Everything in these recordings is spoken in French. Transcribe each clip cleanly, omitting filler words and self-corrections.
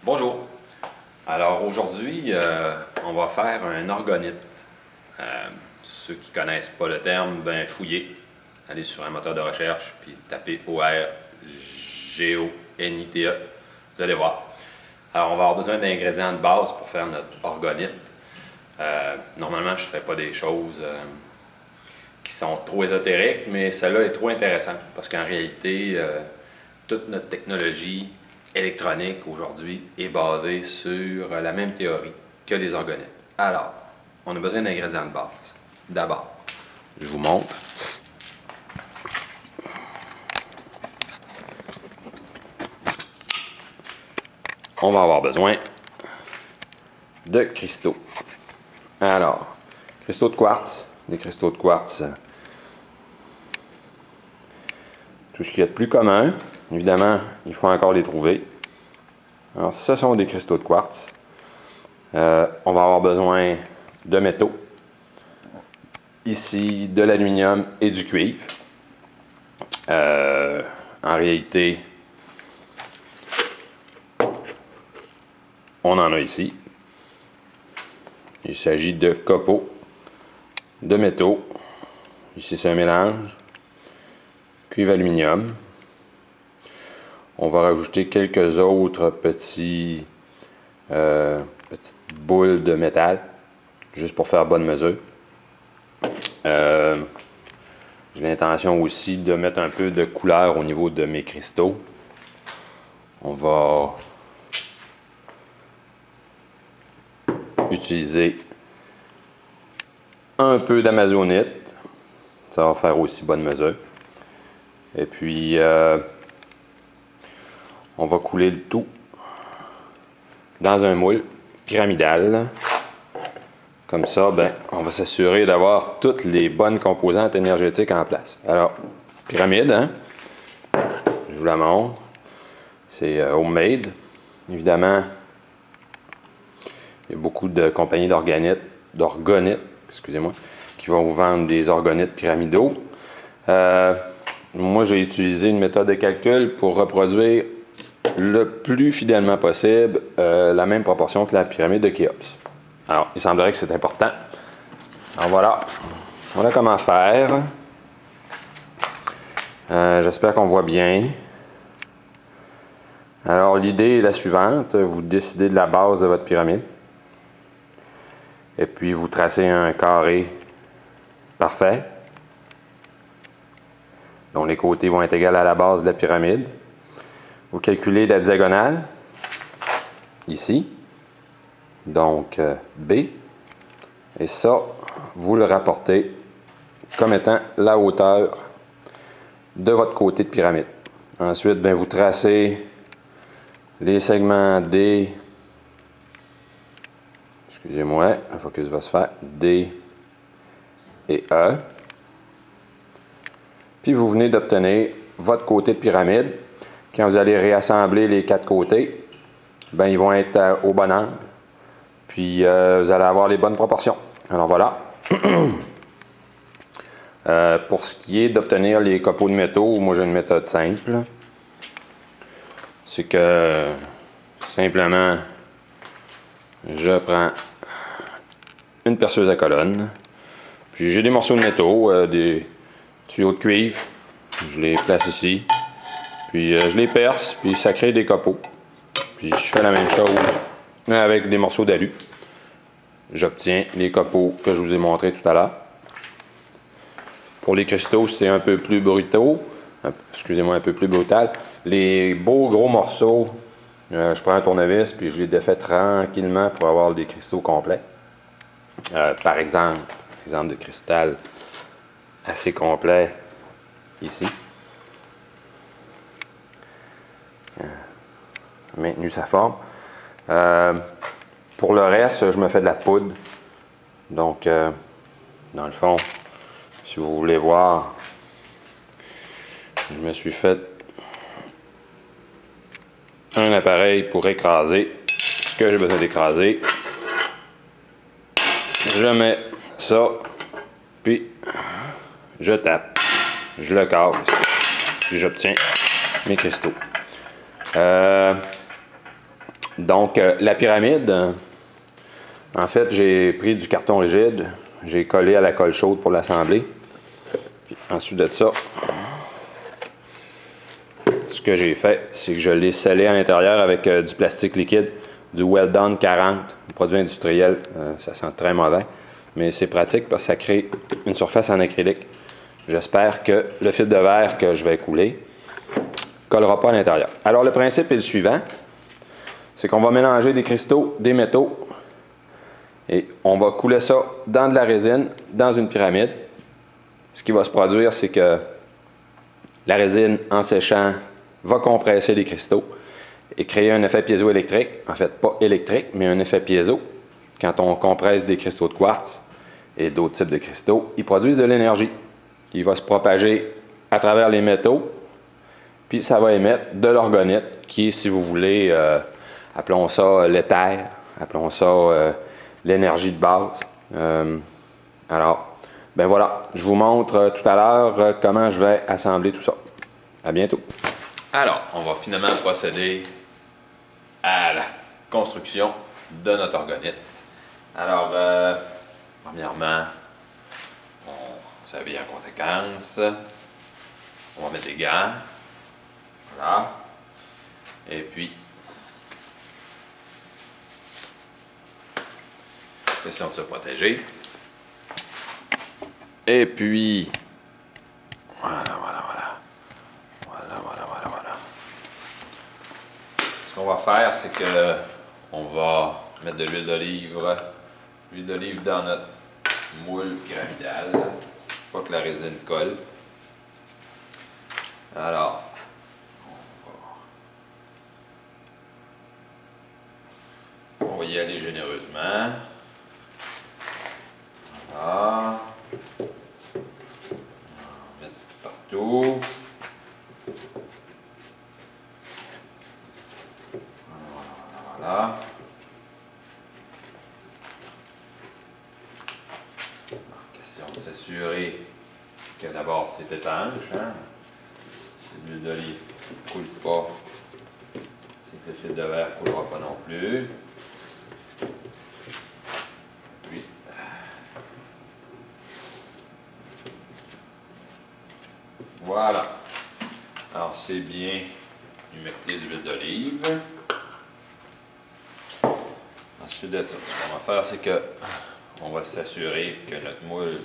Bonjour. Alors aujourd'hui, on va faire un orgonite. Ceux qui ne connaissent pas le terme, ben fouillez. Allez sur un moteur de recherche, puis tapez ORGONITE. Vous allez voir. Alors on va avoir besoin d'ingrédients de base pour faire notre orgonite. Normalement, je ne ferai pas des choses qui sont trop ésotériques, mais celle-là est trop intéressante parce qu'en réalité, toute notre technologie électronique aujourd'hui est basée sur la même théorie que les orgonites. Alors, on a besoin d'ingrédients de base. D'abord, je vous montre. On va avoir besoin de cristaux. Alors, cristaux de quartz. Des cristaux de quartz, tout ce qu'il y a de plus commun. Évidemment, il faut encore les trouver. Alors, ce sont des cristaux de quartz. On va avoir besoin de métaux. Ici, de l'aluminium et du cuivre. En réalité, on en a ici. Il s'agit de copeaux, de métaux. Ici, c'est un mélange. Cuivre, aluminium. On va rajouter quelques autres petites boules de métal, juste pour faire bonne mesure. J'ai l'intention aussi de mettre un peu de couleur au niveau de mes cristaux. On va utiliser un peu d'amazonite. Ça va faire aussi bonne mesure. Et puis, on va couler le tout dans un moule pyramidal. Comme ça, ben, on va s'assurer d'avoir toutes les bonnes composantes énergétiques en place. Alors, pyramide, hein? Je vous la montre. C'est homemade. Évidemment, il y a beaucoup de compagnies d'orgonites, excusez-moi, qui vont vous vendre des orgonites pyramidaux. Moi, j'ai utilisé une méthode de calcul pour reproduire le plus fidèlement possible la même proportion que la pyramide de Khéops. Alors, il semblerait que c'est important. Alors voilà comment faire. J'espère qu'on voit bien. Alors, l'idée est la suivante. Vous décidez de la base de votre pyramide. Et puis, vous tracez un carré parfait, dont les côtés vont être égaux à la base de la pyramide. Vous calculez la diagonale, ici, donc B, et ça, vous le rapportez comme étant la hauteur de votre côté de pyramide. Ensuite, bien, vous tracez les segments D, excusez-moi, un focus va se faire, D et E. Puis vous venez d'obtenir votre côté de pyramide. Quand vous allez réassembler les quatre côtés, ben, ils vont être au bon angle. Puis vous allez avoir les bonnes proportions. Alors voilà. Pour ce qui est d'obtenir les copeaux de métaux, moi j'ai une méthode simple. C'est que simplement, je prends une perceuse à colonne. Puis j'ai des morceaux de métaux, des tuyaux de cuivre. Je les place ici. Puis je les perce, puis ça crée des copeaux. Puis je fais la même chose avec des morceaux d'alu. J'obtiens les copeaux que je vous ai montrés tout à l'heure. Pour les cristaux, c'est un peu plus brutal. Excusez-moi, un peu plus brutal. Les beaux gros morceaux, je prends un tournevis puis je les défais tranquillement pour avoir des cristaux complets. Par exemple de cristal assez complet ici. Maintenu sa forme. Pour le reste, je me fais de la poudre. Donc, dans le fond, si vous voulez voir, je me suis fait un appareil pour écraser ce que j'ai besoin d'écraser. Je mets ça, puis je tape, je le casse, puis j'obtiens mes cristaux. Donc, la pyramide, en fait, j'ai pris du carton rigide, j'ai collé à la colle chaude pour l'assembler. Ensuite de ça, ce que j'ai fait, c'est que je l'ai scellé à l'intérieur avec du plastique liquide, du Weldon 40, un produit industriel. Ça sent très mauvais, mais c'est pratique parce que ça crée une surface en acrylique. J'espère que le fil de verre que je vais couler ne collera pas à l'intérieur. Alors, le principe est le suivant. C'est qu'on va mélanger des cristaux, des métaux, et on va couler ça dans de la résine, dans une pyramide. Ce qui va se produire, c'est que la résine, en séchant, va compresser les cristaux et créer un effet piézoélectrique. En fait, pas électrique, mais un effet piézo. Quand on compresse des cristaux de quartz et d'autres types de cristaux, ils produisent de l'énergie qui va se propager à travers les métaux, puis ça va émettre de l'orgonite, qui est, si vous voulez, appelons ça l'éther, appelons ça l'énergie de base. Alors, ben voilà, je vous montre tout à l'heure comment je vais assembler tout ça. À bientôt. Alors, on va finalement procéder à la construction de notre orgonite. Alors, premièrement, on s'habille en conséquence. On va mettre des gants. Voilà. Et puis, question de se protéger. Et puis, voilà. Ce qu'on va faire, c'est que on va mettre de l'huile d'olive dans notre moule pyramidal, pour pas que la résine colle. Alors, on va y aller généreusement. Voilà. On va mettre partout. Voilà. Question de s'assurer que d'abord c'est étanche. Hein? Si l'huile d'olive ne coule pas, c'est que le fil de verre ne coulera pas non plus. Puis, voilà. Alors c'est bien humecté d'huile d'olive. Ensuite de ça, ce qu'on va faire, c'est que on va s'assurer que notre moule,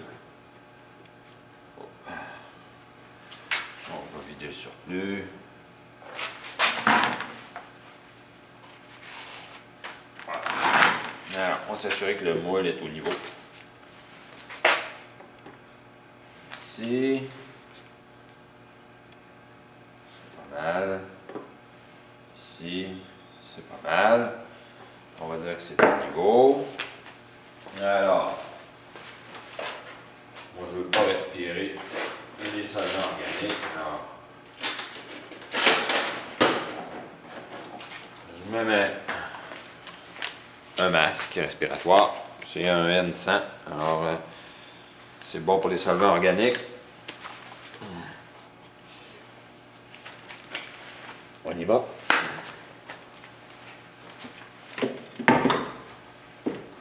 on va vider le surplus. Voilà. Alors, on va s'assurer que le moule est au niveau. Ici, c'est pas mal. Ici, c'est pas mal. On va dire que c'est au niveau. Alors, moi je ne veux pas respirer des solvants organiques. Alors, je me mets un masque respiratoire. C'est un N100. Alors, c'est bon pour les solvants organiques. On y va.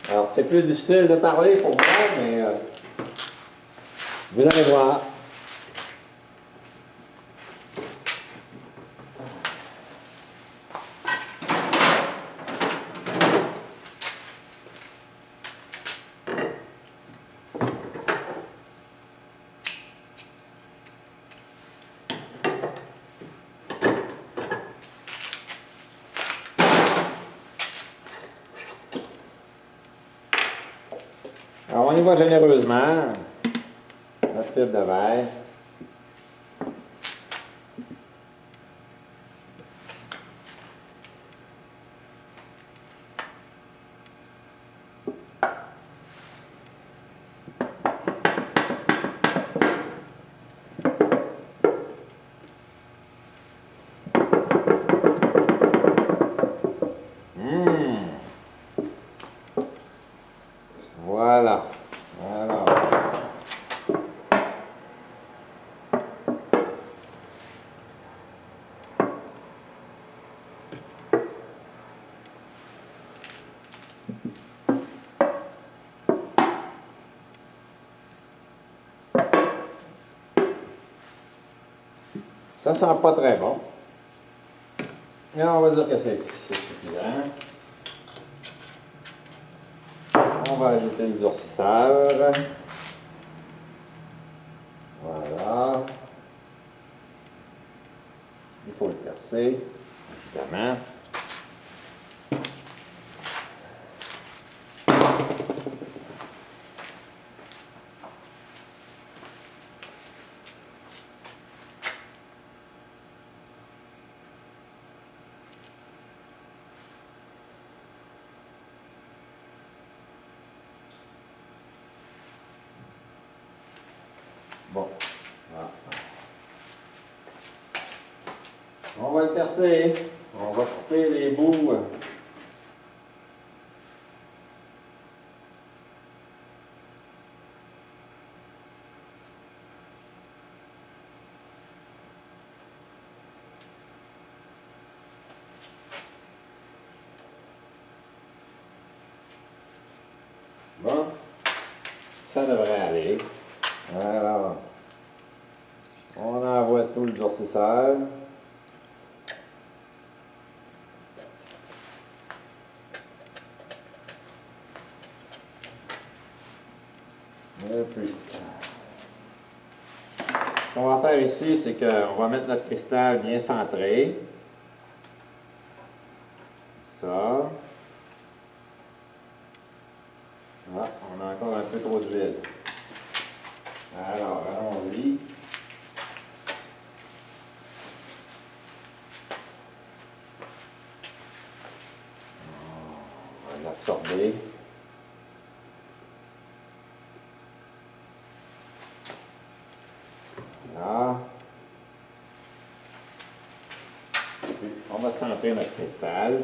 Alors, c'est plus difficile de parler pour moi, mais vous allez voir. Alors, on y va généreusement. Notre fil de verre. Voilà. Ça sent pas très bon. Et on va dire que c'est suffisant. On va ajouter le durcisseur. Voilà. Il faut le percer, évidemment. Bon, voilà. On va le percer. On va couper les bouts. Bon, ça devrait aller. Alors, on envoie tout le durcisseur. Et puis, ce qu'on va faire ici, c'est qu'on va mettre notre cristal bien centré. Ça. Ah, on a encore un peu trop d'huile. Alors, allons-y. On va l'absorber. Voilà. Puis, on va centrer notre cristal.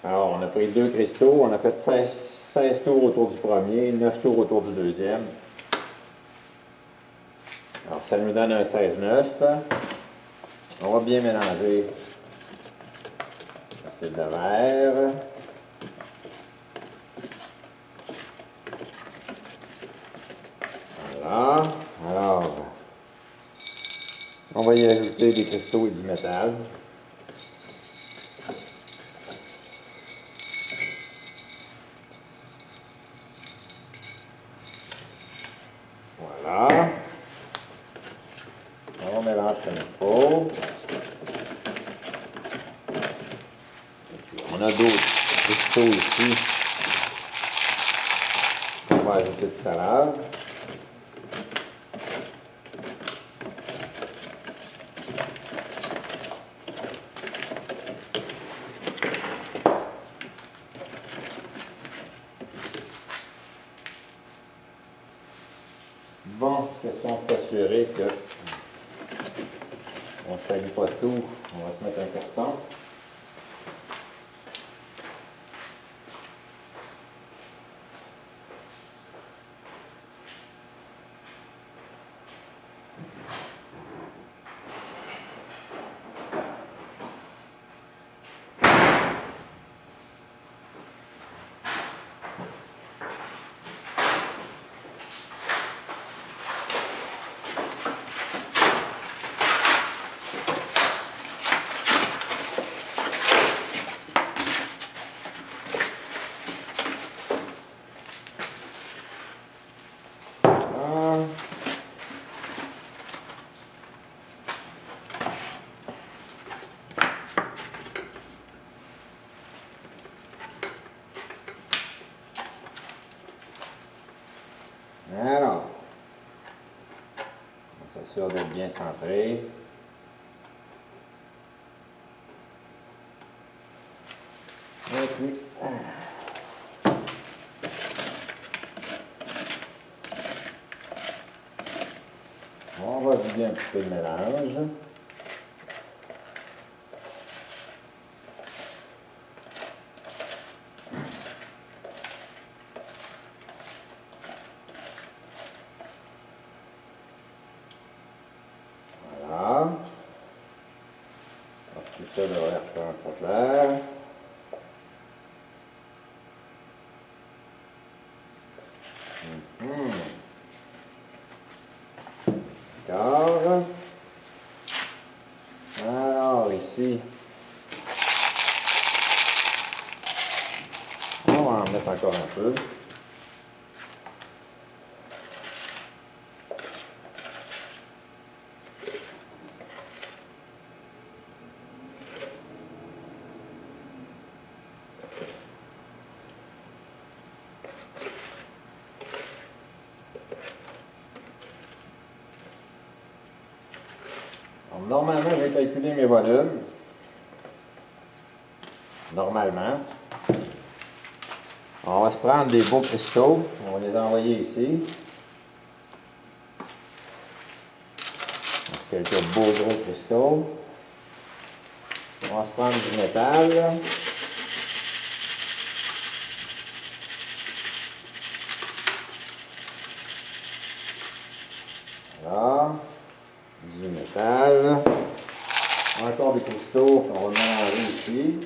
Alors, on a pris 2 cristaux, on a fait 16 tours autour du premier, 9 tours autour du deuxième. Alors, ça nous donne un 16-9. On va bien mélanger la fil de verre. Voilà. Alors, on va y ajouter des cristaux et du métal. Voilà. On mélange comme il faut. On a d'autres cristaux ici qu'on va ajouter tout à l'heure. Bon, question de s'assurer que on ne salit pas tout. On va se mettre un carton. Alors, on s'assure d'être bien centré. Et puis, on va vider un petit peu de mélange. Voilà. ça devrait reprendre sa place. D'accord. Alors, ici, on va en mettre encore un peu. Alors, normalement, j'ai calculé mes volumes. Normalement. On va se prendre des beaux cristaux. On va les envoyer ici. Quelques beaux gros cristaux. On va se prendre du métal. Voilà. Du métal. Encore des cristaux qu'on va mélanger ici.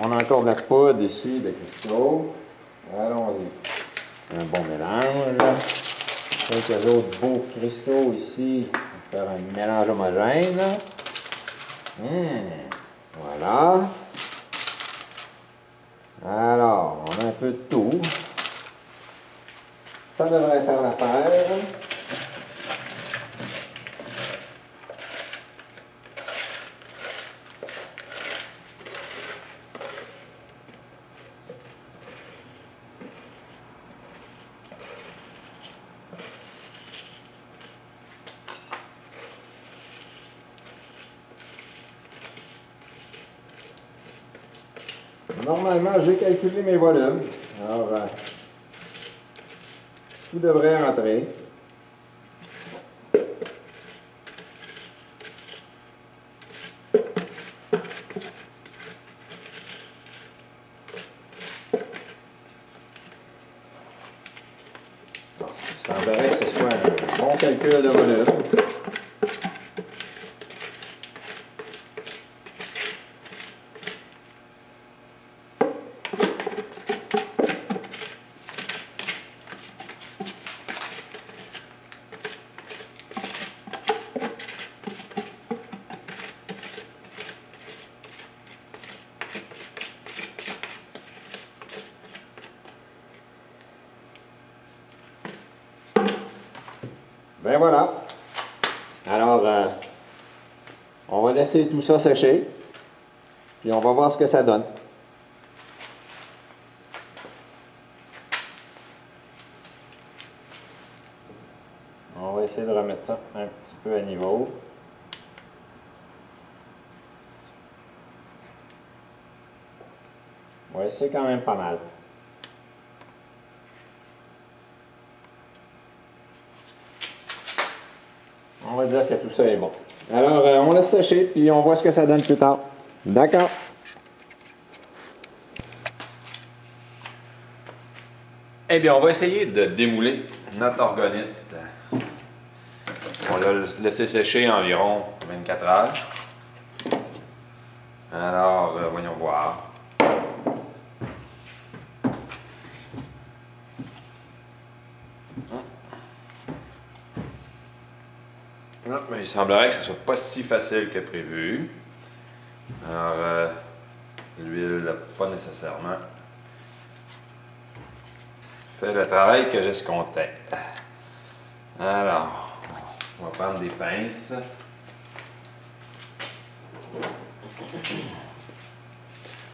On a encore de la poudre ici de cristaux. Allons-y. Un bon mélange. Quelques autres beaux cristaux ici. On va faire un mélange homogène. Voilà. Alors, on a un peu de tout. Ça devrait faire l'affaire. Normalement, j'ai calculé mes volumes. Alors, tout devrait rentrer. Il semblerait que ce soit un bon calcul de volume. Ben voilà. Alors, on va laisser tout ça sécher, puis on va voir ce que ça donne. On va essayer de remettre ça un petit peu à niveau. Oui, c'est quand même pas mal. On va dire que tout ça est bon. Alors, on laisse sécher, puis on voit ce que ça donne plus tard. D'accord. Eh bien, on va essayer de démouler notre orgonite. On l'a laissé sécher environ 24 heures. Alors, voyons voir. Il semblerait que ce ne soit pas si facile que prévu. Alors, l'huile, pas nécessairement fait le travail que j'escomptais. Alors, on va prendre des pinces.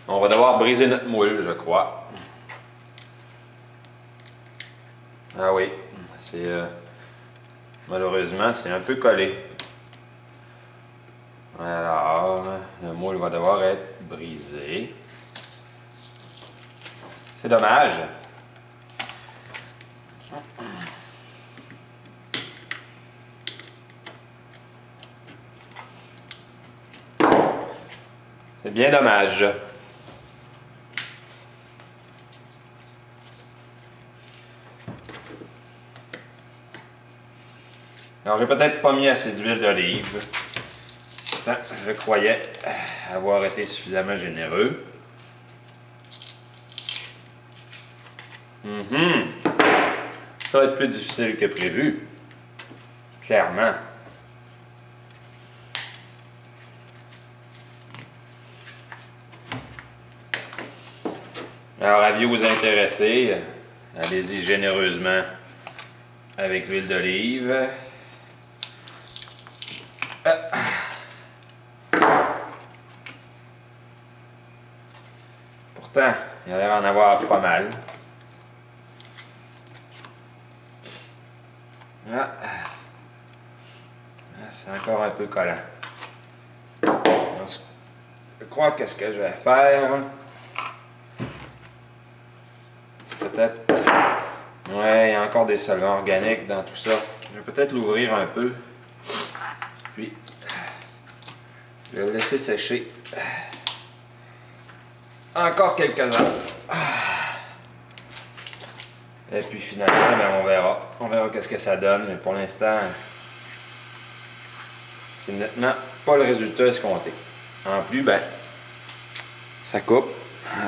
On va devoir briser notre moule, je crois. Ah oui, c'est malheureusement, c'est un peu collé. Alors, le moule va devoir être brisé. C'est dommage. C'est bien dommage. Alors, j'ai peut-être pas mis assez d'huile d'olive. l'instant, je croyais avoir été suffisamment généreux. Ça va être plus difficile que prévu. Clairement. Alors, avis aux intéressés, allez-y généreusement avec l'huile d'olive. Pourtant, il y a l'air d'en avoir pas mal. C'est encore un peu collant. Je crois que ce que je vais faire, c'est peut-être... Ouais, il y a encore des solvants organiques dans tout ça. Je vais peut-être l'ouvrir un peu. Puis, je vais le laisser sécher. Encore quelques heures. Et puis finalement, ben, on verra. On verra qu'est-ce que ça donne. Mais pour l'instant, c'est nettement pas le résultat escompté. En plus, ben, ça coupe.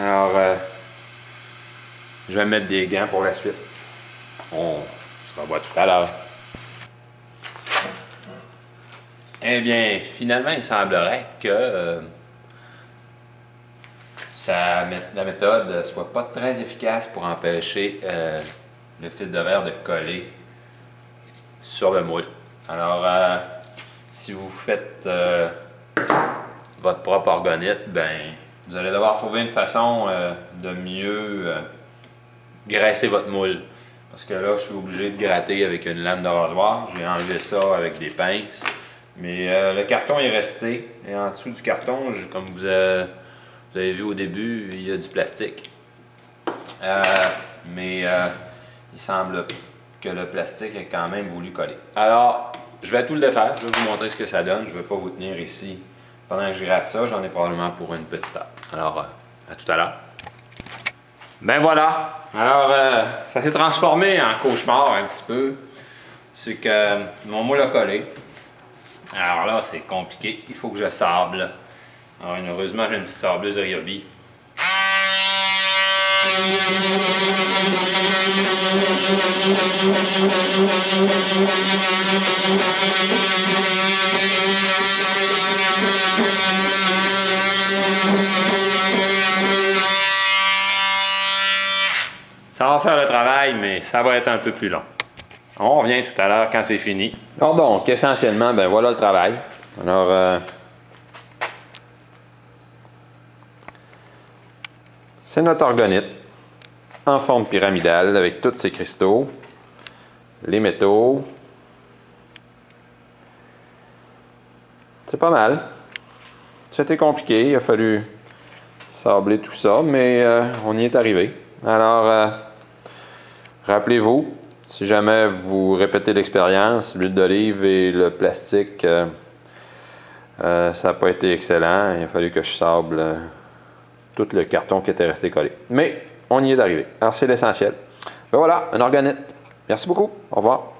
Alors, je vais mettre des gants pour la suite. On se revoit tout à l'heure. Eh bien, finalement, il semblerait que la méthode ne soit pas très efficace pour empêcher le fil de verre de coller sur le moule. Alors, si vous faites votre propre orgonite, ben, vous allez devoir trouver une façon de mieux graisser votre moule. Parce que là, je suis obligé de gratter avec une lame de rasoir. J'ai enlevé ça avec des pinces. Mais le carton est resté. Et en dessous du carton, comme vous avez vu au début, il y a du plastique. Mais il semble que le plastique ait quand même voulu coller. Alors, je vais tout le défaire. Je vais vous montrer ce que ça donne. Je ne vais pas vous tenir ici pendant que je gratte ça. J'en ai probablement pour une petite heure. Alors, à tout à l'heure. Ben voilà. Alors, ça s'est transformé en cauchemar un petit peu. C'est que mon moule a collé. Alors là, c'est compliqué. Il faut que je sable. Alors, heureusement, j'ai une petite sableuse Ryobi. Ça va faire le travail, mais ça va être un peu plus long. On revient tout à l'heure quand c'est fini. Alors donc, essentiellement, ben voilà le travail. Alors, c'est notre orgonite en forme pyramidale avec tous ces cristaux, les métaux. C'est pas mal. C'était compliqué, il a fallu sabler tout ça, mais on y est arrivé. Alors, rappelez-vous, si jamais vous répétez l'expérience, l'huile d'olive et le plastique, ça n'a pas été excellent. Il a fallu que je sable tout le carton qui était resté collé. Mais on y est arrivé. Alors, c'est l'essentiel. Ben voilà, un orgonite. Merci beaucoup. Au revoir.